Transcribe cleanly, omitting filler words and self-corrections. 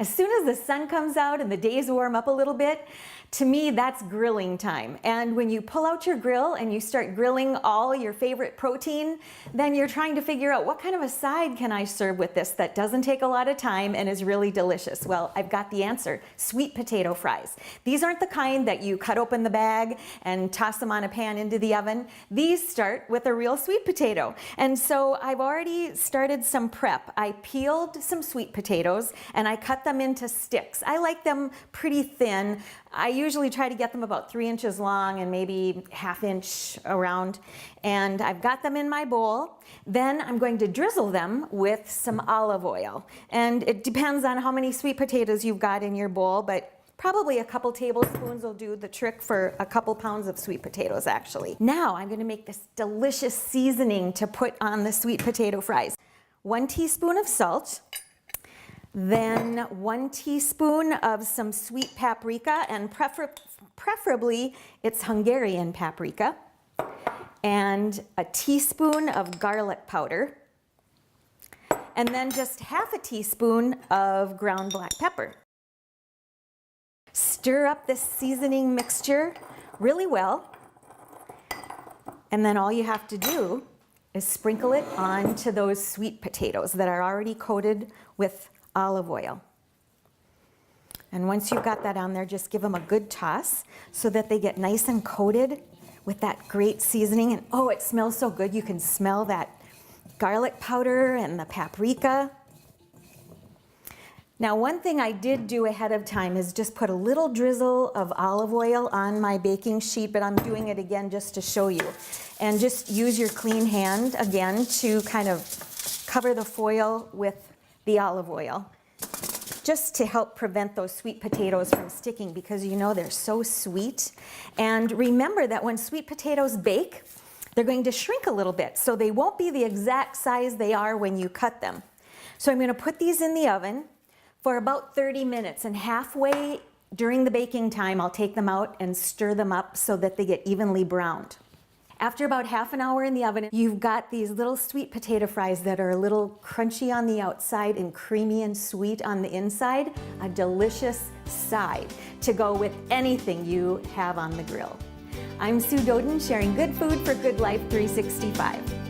As soon as the sun comes out and the days warm up a little bit, to me, that's grilling time. And when you pull out your grill and you start grilling all your favorite protein, then you're trying to figure out what kind of a side can I serve with this that doesn't take a lot of time and is really delicious. Well, I've got the answer: sweet potato fries. These aren't the kind that you cut open the bag and toss them on a pan into the oven. These start with a real sweet potato. And so I've already started some prep. I peeled some sweet potatoes and I cut them into sticks. I like them pretty thin. I usually try to get them about 3 inches long and maybe ½ inch around. And I've got them in my bowl. Then I'm going to drizzle them with some olive oil. And it depends on how many sweet potatoes you've got in your bowl, but probably a couple tablespoons will do the trick for a couple pounds of sweet potatoes, actually. Now I'm going to make this delicious seasoning to put on the sweet potato fries. 1 teaspoon of salt. Then 1 teaspoon of some sweet paprika, and preferably it's Hungarian paprika, and a teaspoon of garlic powder, and then just ½ teaspoon of ground black pepper. Stir up this seasoning mixture really well, and then all you have to do is sprinkle it onto those sweet potatoes that are already coated with olive oil. And once you've got that on there, just give them a good toss so that they get nice and coated with that great seasoning. And oh, it smells so good. You can smell that garlic powder and the paprika. Now, one thing I did do ahead of time is just put a little drizzle of olive oil on my baking sheet, but I'm doing it again just to show you. And just use your clean hand again to kind of cover the foil with the olive oil, just to help prevent those sweet potatoes from sticking, because you know they're so sweet. And remember that when sweet potatoes bake, they're going to shrink a little bit, so they won't be the exact size they are when you cut them. So I'm going to put these in the oven for about 30 minutes, and halfway during the baking time, I'll take them out and stir them up so that they get evenly browned. After about ½ an hour in the oven, you've got these little sweet potato fries that are a little crunchy on the outside and creamy and sweet on the inside. A delicious side to go with anything you have on the grill. I'm Sue Doden, sharing good food for Good Life 365.